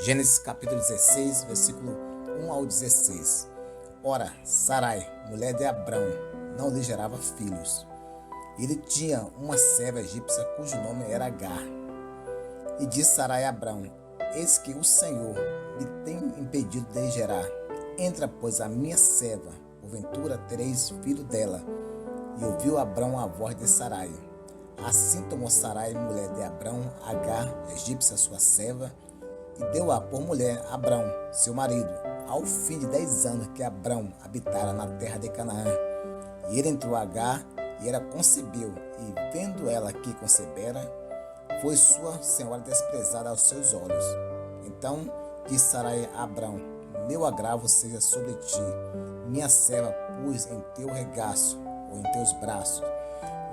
Gênesis capítulo 16, versículo 1 ao 16. Ora, Sarai, mulher de Abrão, não lhe gerava filhos. Ele tinha uma serva egípcia cujo nome era Agar. E disse Sarai a Abrão: Eis que o Senhor me tem impedido de gerar. Entra, pois, a minha serva, porventura tereis filho dela. E ouviu Abrão a voz de Sarai. Assim tomou Sarai, mulher de Abrão, Agar, egípcia, sua serva, e deu-a por mulher a Abrão, seu marido, ao fim de 10 anos que Abrão habitara na terra de Canaã. E ele entrou a Agar, e ela concebeu, e vendo ela que concebera, foi sua senhora desprezada aos seus olhos. Então disse Sarai a Abrão: Meu agravo seja sobre ti, minha serva pus em teu regaço, ou em teus braços.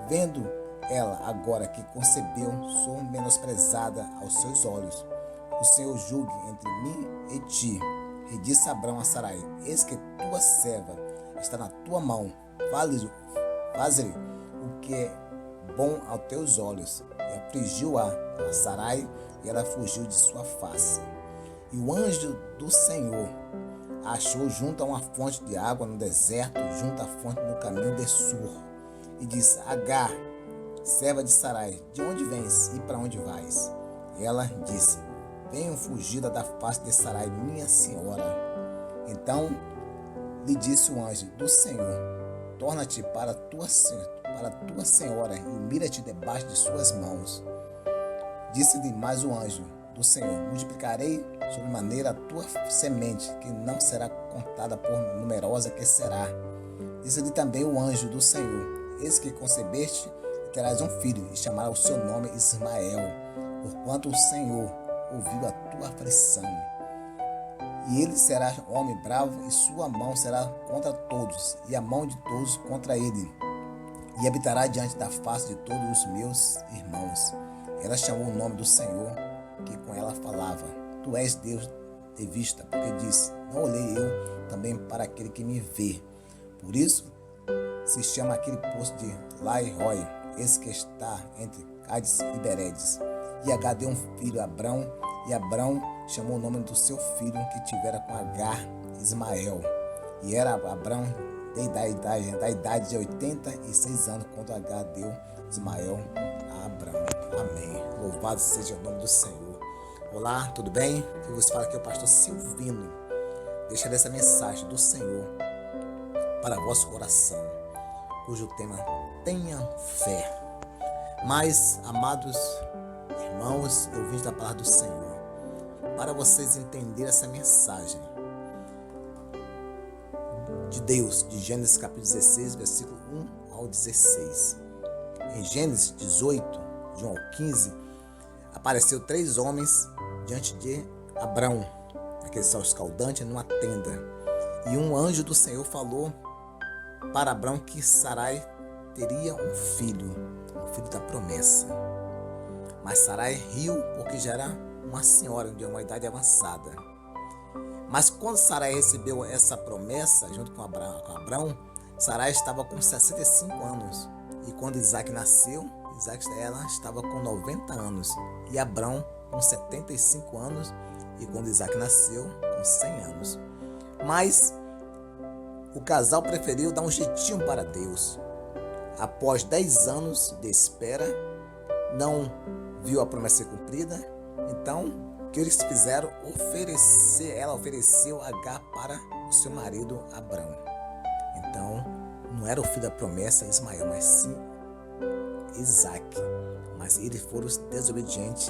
Vendo ela agora que concebeu, sou menosprezada aos seus olhos. O Senhor julgue entre mim e ti. E disse Abrão a Sarai: Eis que tua serva está na tua mão, faze-lhe o que é bom aos teus olhos. E afligiu-a a Sarai, e ela fugiu de sua face. E o anjo do Senhor a achou junto a uma fonte de água no deserto, junto à fonte no caminho de Sur. E disse: Agar, serva de Sarai, de onde vens e para onde vais? E ela disse: Venho fugida da face de Sarai, minha senhora. Então lhe disse o anjo do Senhor: Torna-te para tua senhora e mira-te debaixo de suas mãos. Disse-lhe mais o anjo do Senhor: Multiplicarei sobremaneira a tua semente, que não será contada por numerosa que será. Disse-lhe também o anjo do Senhor: Eis que concebeste e terás um filho, e chamará o seu nome Ismael, porquanto o Senhor ouviu a tua aflição. E ele será homem bravo, e sua mão será contra todos, e a mão de todos contra ele. E habitará diante da face de todos os meus irmãos. Ela chamou o nome do Senhor, que com ela falava: Tu és Deus de vista, porque disse: Não olhei eu também para aquele que me vê. Por isso se chama aquele poço de Lai-Roi, esse que está entre Cádiz e Beredes. E Agar deu um filho a Abrão, e Abrão chamou o nome do seu filho que tivera com Agar, Ismael. E era Abrão da idade de 86 anos, quando Agar deu Ismael a Abrão. Amém. Louvado seja o nome do Senhor. Olá, tudo bem? Eu vos falo aqui é o pastor Silvino. Deixarei essa mensagem do Senhor para vosso coração, cujo tema: tenha fé. Mas, amados irmãos e ouvintes da palavra do Senhor, para vocês entenderem essa mensagem de Deus, de Gênesis capítulo 16, versículo 1 ao 16. Em Gênesis 18, de 1 ao 15, apareceu 3 homens diante de Abrão, aquele sol escaldante, numa tenda. E um anjo do Senhor falou para Abrão que Sarai teria um filho da promessa. Mas Sarai riu, porque já era uma senhora de uma idade avançada. Mas quando Sarai recebeu essa promessa, junto com Abrão, Sarai estava com 65 anos. E quando Isaac nasceu, ela estava com 90 anos. E Abrão com 75 anos. E quando Isaac nasceu, com 100 anos. Mas o casal preferiu dar um jeitinho para Deus. Após 10 anos de espera, não viu a promessa ser cumprida. Então, o que eles fizeram? Ela ofereceu Agar para o seu marido Abrão. Então, não era o filho da promessa Ismael, mas sim Isaac. Mas eles foram desobedientes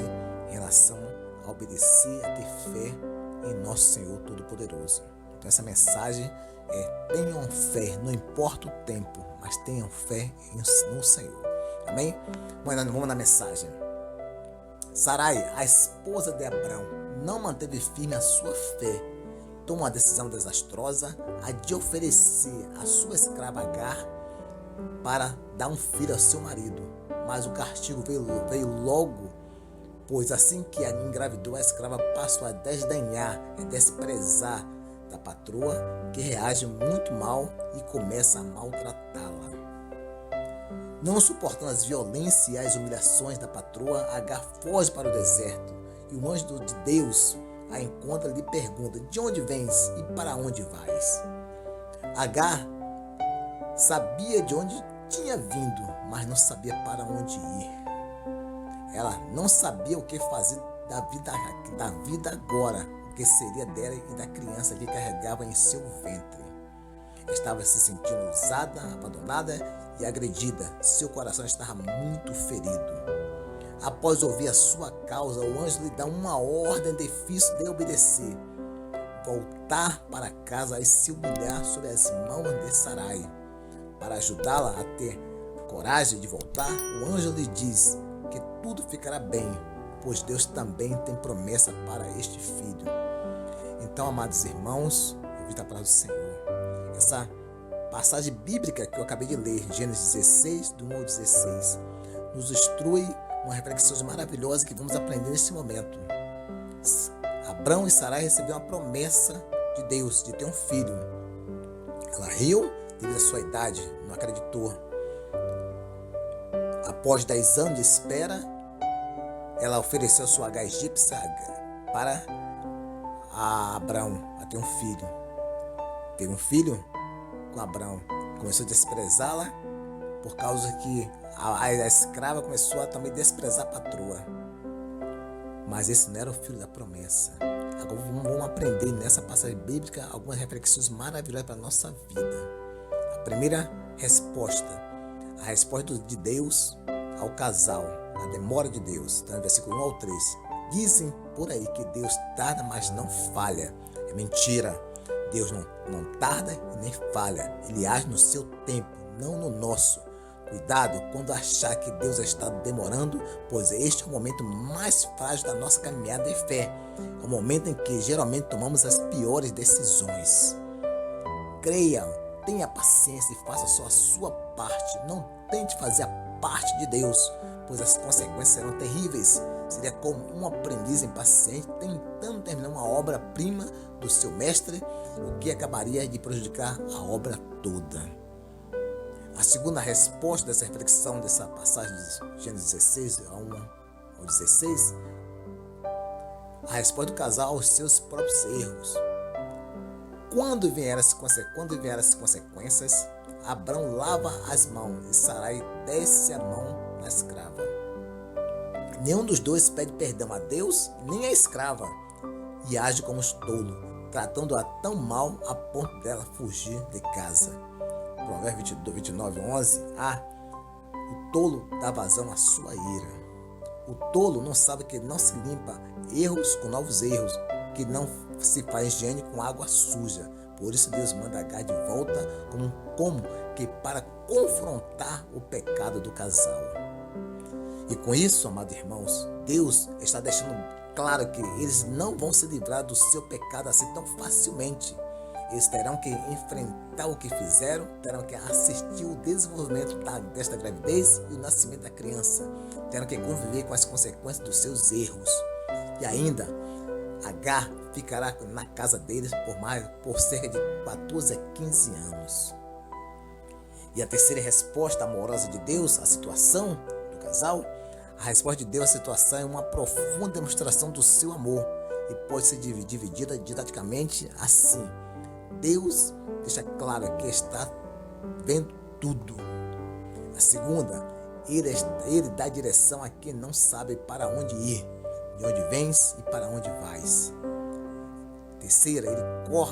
em relação a obedecer, a ter fé em nosso Senhor Todo-Poderoso. Então, essa mensagem é: tenham fé, não importa o tempo, mas tenham fé no Senhor. Amém? Vamos na mensagem. Sarai, a esposa de Abrão, não manteve firme a sua fé. Tomou uma decisão desastrosa, a de oferecer a sua escrava Agar para dar um filho ao seu marido. Mas o castigo veio logo, pois assim que a engravidou, a escrava passou a desdenhar e desprezar da patroa, que reage muito mal e começa a maltratá-la. Não suportando as violências e as humilhações da patroa, Agar foge para o deserto. E o anjo de Deus a encontra e lhe pergunta: de onde vens e para onde vais? Agar sabia de onde tinha vindo, mas não sabia para onde ir. Ela não sabia o que fazer da vida agora, o que seria dela e da criança que carregava em seu ventre. Estava se sentindo usada, abandonada e agredida. Seu coração estava muito ferido. Após ouvir a sua causa, o anjo lhe dá uma ordem difícil de obedecer: voltar para casa e se humilhar sob as mãos de Sarai. Para ajudá-la a ter coragem de voltar, o anjo lhe diz que tudo ficará bem, pois Deus também tem promessa para este filho. Então, amados irmãos, ouvinte a palavra do Senhor, essa passagem bíblica que eu acabei de ler, Gênesis 16, do 1 ao 16, nos instrui uma reflexão maravilhosa que vamos aprender nesse momento. Abrão e Sarai receberam uma promessa de Deus de ter um filho. Ela riu devido à sua idade, não acreditou. Após 10 anos de espera, ela ofereceu sua H egípcia para Abrão a ter um filho. Teve um filho com Abrão. Começou a desprezá-la por causa que a escrava começou a também desprezar a patroa. Mas esse não era o filho da promessa. Agora vamos aprender nessa passagem bíblica algumas reflexões maravilhosas para a nossa vida. A primeira resposta, a resposta de Deus ao casal, a demora de Deus, está no versículo 1 ao 3. Dizem por aí que Deus tarda, mas não falha. É mentira. Deus não tarda e nem falha. Ele age no seu tempo, não no nosso. Cuidado quando achar que Deus está demorando, pois este é o momento mais frágil da nossa caminhada de fé. É o momento em que geralmente tomamos as piores decisões. Creia, tenha paciência e faça só a sua parte. Não tente fazer a parte de Deus, pois as consequências serão terríveis. Seria como um aprendiz impaciente tentando terminar uma obra-prima do seu mestre, o que acabaria de prejudicar a obra toda. A segunda resposta dessa reflexão, dessa passagem de Gênesis 16, a 1 ao 16, a resposta do casal aos seus próprios erros. Quando vieram as consequências, Abrão lava as mãos e Sarai desce a mão na escrava. Nenhum dos dois pede perdão a Deus nem a escrava e age como tolo, tratando-a tão mal a ponto dela fugir de casa. Provérbios 29:11. O tolo dá vazão à sua ira. O tolo não sabe que não se limpa erros com novos erros, que não se faz higiene com água suja. Por isso Deus manda Agar de volta como que para confrontar o pecado do casal. E com isso, amados irmãos, Deus está deixando claro que eles não vão se livrar do seu pecado assim tão facilmente. Eles terão que enfrentar o que fizeram, terão que assistir o desenvolvimento desta gravidez e o nascimento da criança. Terão que conviver com as consequências dos seus erros. E ainda, Agar ficará na casa deles por cerca de 14 a 15 anos. E a terceira resposta amorosa de Deus à situação do casal, a resposta de Deus à situação é uma profunda demonstração do seu amor e pode ser dividida didaticamente assim. Deus deixa claro que está vendo tudo. A segunda, ele dá direção a quem não sabe para onde ir, de onde vens e para onde vais. Terceira,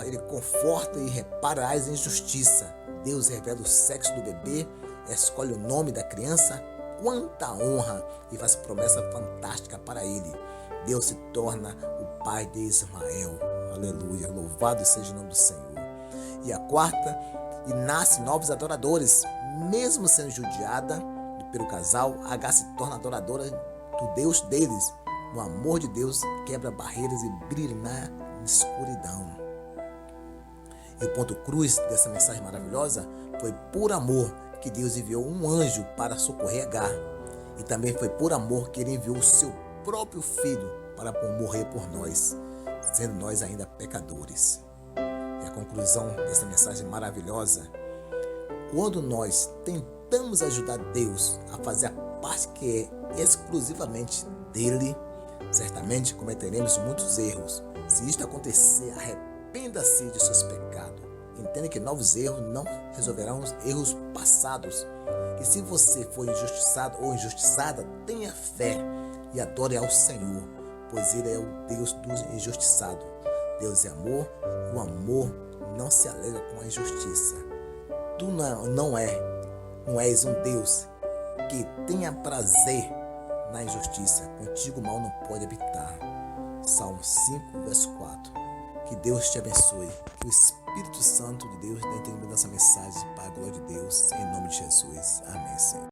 ele conforta e repara as injustiças. Deus revela o sexo do bebê, escolhe o nome da criança, quanta honra, e faz promessa fantástica para ele. Deus se torna o pai de Ismael. Aleluia, louvado seja o nome do Senhor. E a quarta, e nasce novos adoradores. Mesmo sendo judiada pelo casal, Agar se torna adoradora do Deus deles. O amor de Deus quebra barreiras e brilha na escuridão. E o ponto cruz dessa mensagem maravilhosa foi por amor que Deus enviou um anjo para socorrer Agar. E também foi por amor que ele enviou o seu próprio filho para morrer por nós, sendo nós ainda pecadores. E a conclusão dessa mensagem maravilhosa: quando nós tentamos ajudar Deus a fazer a parte que é exclusivamente dele, certamente cometeremos muitos erros, Se isto acontecer, arrependa-se de seus pecados. Entenda que novos erros não resolverão os erros passados. E se você for injustiçado ou injustiçada, tenha fé e adore ao Senhor, pois Ele é o Deus do injustiçado. Deus é amor e o amor não se alegra com a injustiça. Tu não és um Deus que tenha prazer na injustiça. Contigo o mal não pode habitar. Salmo 5, verso 4. Que Deus te abençoe. Que o Espírito Santo de Deus dê entendimento dessa mensagem para a glória de Deus. Em nome de Jesus. Amém, Senhor.